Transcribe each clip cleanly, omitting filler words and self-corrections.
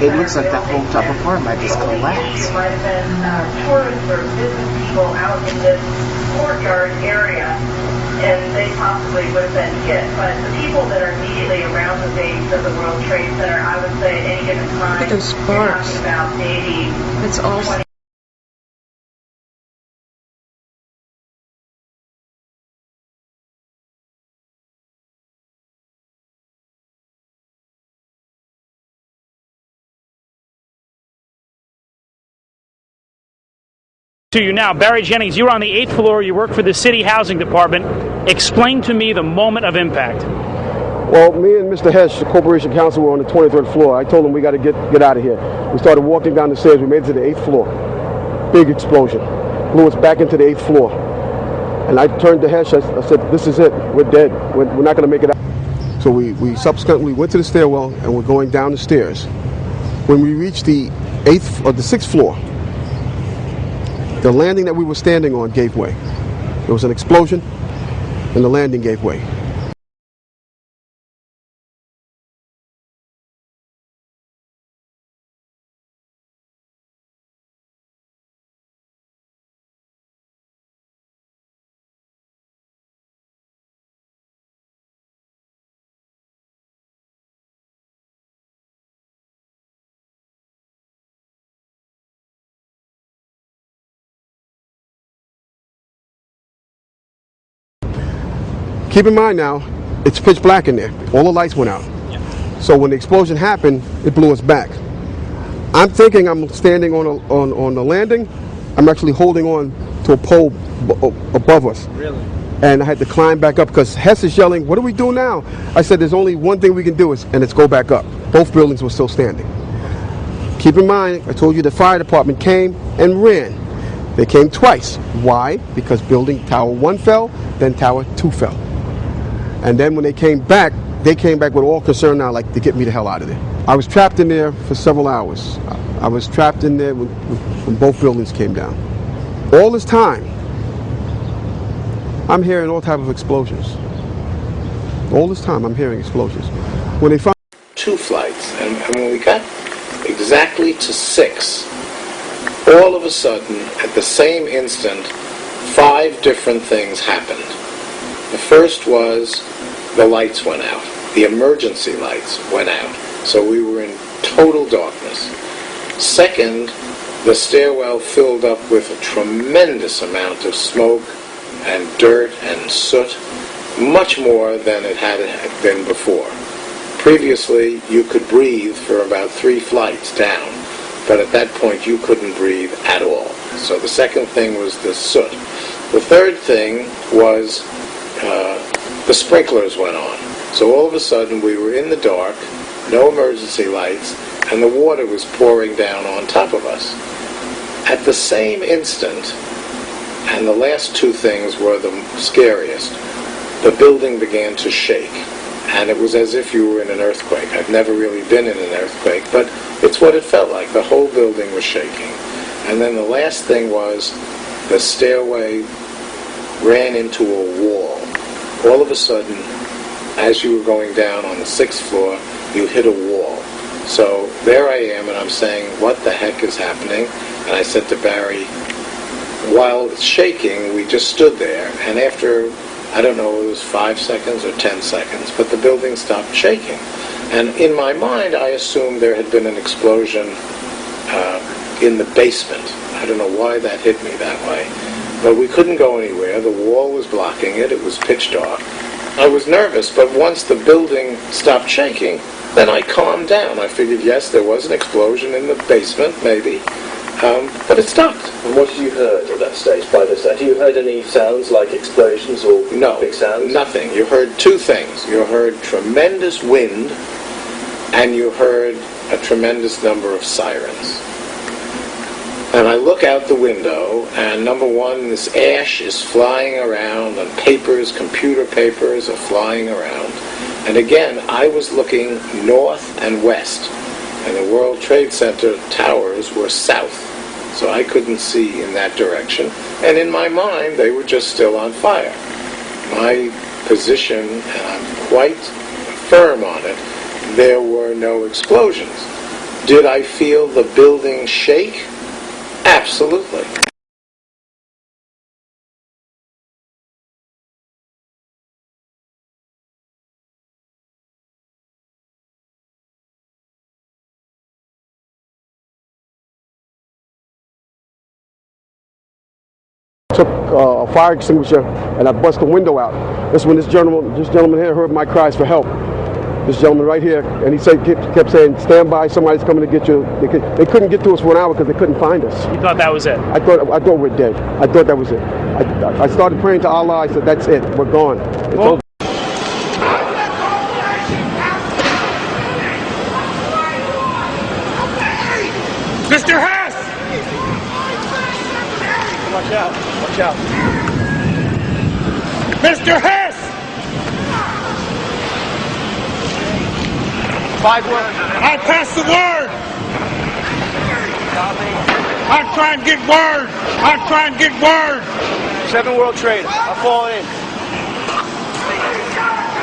It looks like that whole top part might just collapse. Might have been tourists or business people out in this courtyard area, and they possibly would have been hit. But the people that are immediately around the base of the World Trade Center, I would say at any given time, look at those sparks. you're talking about maybe It's all 20. To you now, Barry Jennings, you're on the 8th floor, you work for the City Housing Department. Explain to me the moment of impact. Well, me and Mr. Hesh, the Corporation Counsel, were on the 23rd floor. I told him we got to get out of here. We started walking down the stairs. We made it to the 8th floor. Big explosion. Blew us back into the 8th floor. And I turned to Hesh. I said, this is it. We're dead. We're not going to make it out. So we subsequently went to the stairwell and we're going down the stairs. When we reached the 6th floor, the landing that we were standing on gave way. There was an explosion, and the landing gave way. Keep in mind now, it's pitch black in there. All the lights went out. So when the explosion happened, it blew us back. I'm thinking I'm standing on the landing. I'm actually holding on to a pole above us. Really? And I had to climb back up because Hess is yelling, what do we do now? I said, there's only one thing we can do, and it's go back up. Both buildings were still standing. Keep in mind, I told you the fire department came and ran. They came twice. Why? Because building Tower 1 fell, then Tower 2 fell. And then when they came back with all concern now, like, to get me the hell out of there. I was trapped in there for several hours. I was trapped in there when both buildings came down. All this time, I'm hearing all type of explosions. All this time, I'm hearing explosions. When they found 2 flights, and when we got exactly to 6, all of a sudden, at the same instant, 5 different things happened. The first was the lights went out. The emergency lights went out. So we were in total darkness. Second, the stairwell filled up with a tremendous amount of smoke and dirt and soot, much more than it had been before. Previously, you could breathe for about 3 flights down, but at that point you couldn't breathe at all. So the second thing was the soot. The third thing was the sprinklers went on. So all of a sudden we were in the dark, no emergency lights, and the water was pouring down on top of us. At the same instant, and the last 2 things were the scariest, the building began to shake. And it was as if you were in an earthquake. I've never really been in an earthquake, but it's what it felt like. The whole building was shaking. And then the last thing was the stairway ran into a wall. All of a sudden, as you were going down on the 6th floor, you hit a wall. So there I am, and I'm saying, what the heck is happening? And I said to Barry, while it's shaking, we just stood there, and after, I don't know, it was 5 seconds or 10 seconds, but the building stopped shaking. And in my mind, I assumed there had been an explosion in the basement. I don't know why that hit me that way. But we couldn't go anywhere. The wall was blocking it. It was pitch dark. I was nervous, but once the building stopped shaking, then I calmed down. I figured, yes, there was an explosion in the basement, maybe, but it stopped. And what had you heard at that stage, by this stage? Have you heard any sounds like explosions or big sounds? Nothing. You heard 2 things. You heard tremendous wind, and you heard a tremendous number of sirens. And I look out the window, and number one, this ash is flying around, and papers, computer papers are flying around. And again, I was looking north and west, and the World Trade Center towers were south, so I couldn't see in that direction. And in my mind, they were just still on fire. My position, and I'm quite firm on it, there were no explosions. Did I feel the building shake? Absolutely. Took a fire extinguisher and I bust the window out. That's when this gentleman here heard my cries for help. This gentleman right here, and he kept saying, "Stand by, somebody's coming to get you." They couldn't get to us for an hour because they couldn't find us. You thought that was it? I thought we're dead. I thought that was it. I started praying to Allah. I said, "That's it. We're gone. It's over." Mr. Hess! Watch out! Watch out! Mr. Hess! 5 word. I pass the word! I'm trying to get word! I'm trying to get word! 7 World Trade. I'm falling in.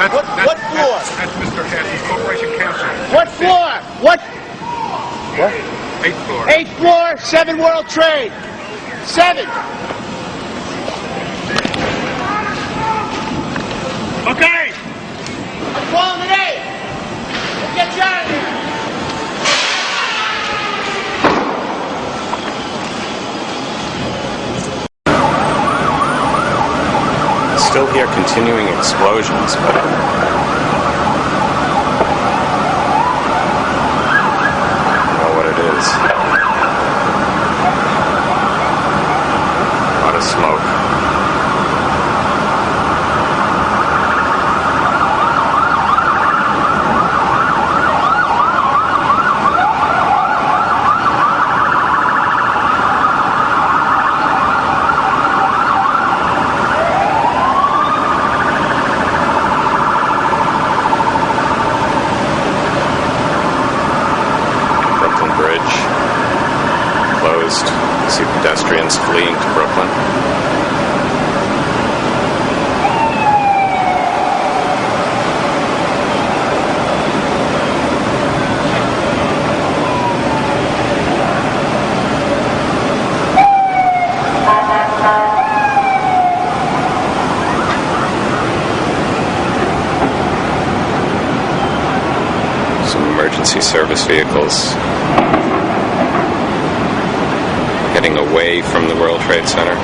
What floor? That's Mr. Hess, Corporation Counsel. What floor? What? 8th floor. 8th floor, 7 World Trade. 7. Okay! I'm falling in 8. We'll get you out of here. Still hear continuing explosions, but I don't know what it is. A lot of smoke. See pedestrians fleeing to Brooklyn. Some emergency service vehicles heading away from the World Trade Center.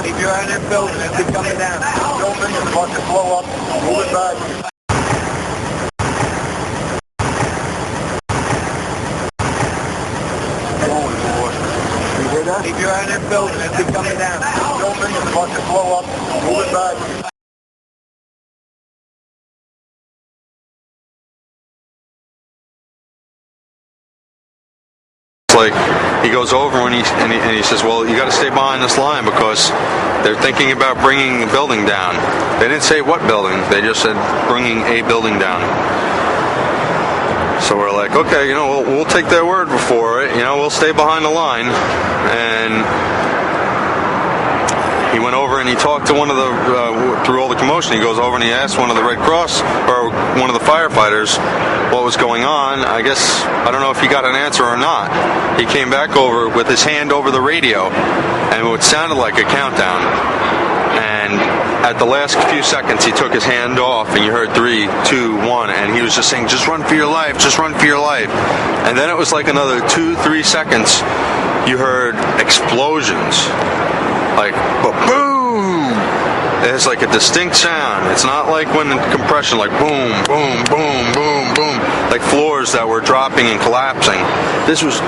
If you're in that building, it's coming down. Building is about to blow up. Move it back. If you're in that building, it's coming down. Building is about to blow up. Move it back. Like he goes over and he says, well, you got to stay behind this line because they're thinking about bringing the building down. They didn't say what building, they just said bringing a building down. So we're like, okay, we'll take their word for it, we'll stay behind the line. And he went over and he talked to one of the, through all the commotion, he goes over and he asked one of the Red Cross, or one of the firefighters, what was going on. I guess, I don't know if he got an answer or not. He came back over with his hand over the radio, and it sounded like a countdown. And at the last few seconds, he took his hand off, and you heard 3, 2, 1, and he was just saying, just run for your life, just run for your life. And then it was like another 2, 3 seconds, you heard explosions. Like, boom! It's like a distinct sound. It's not like when compression, like boom, boom, boom, boom, boom, like floors that were dropping and collapsing. This was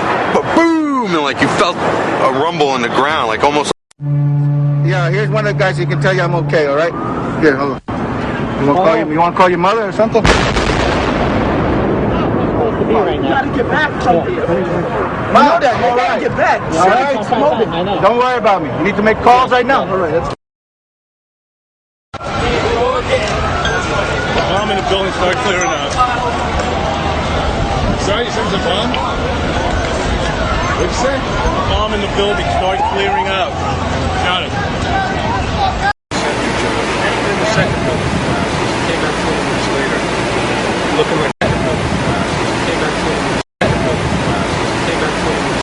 boom, and like you felt a rumble in the ground, like almost. Yeah, here's one of the guys who can tell you I'm okay, all right? Here, hold on. You want to call your mother or something? You gotta get back from here. I know that. You gotta get back. All right. Don't worry about me. You need to make calls right now. All right. Bomb in the building, start clearing out. Sorry, you said there's a bomb? What'd you say? Bomb in the building, start clearing out. Got it. In the second building. Came back 20 minutes later. Looking like that building. Came back 20 minutes. Came back 20 minutes.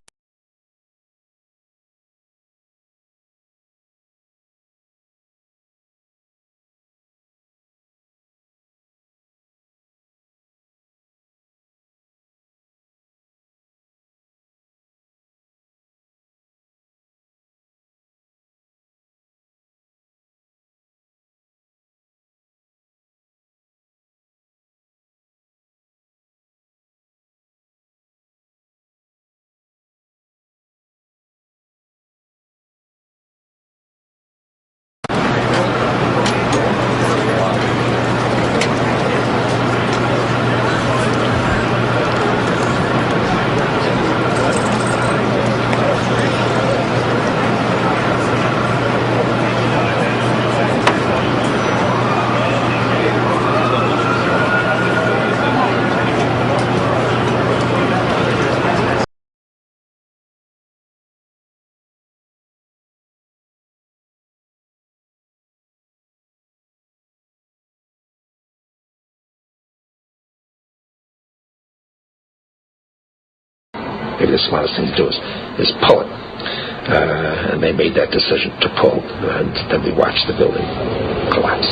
Maybe the smartest thing to do is pull it. And they made that decision to pull, and then we watched the building collapse.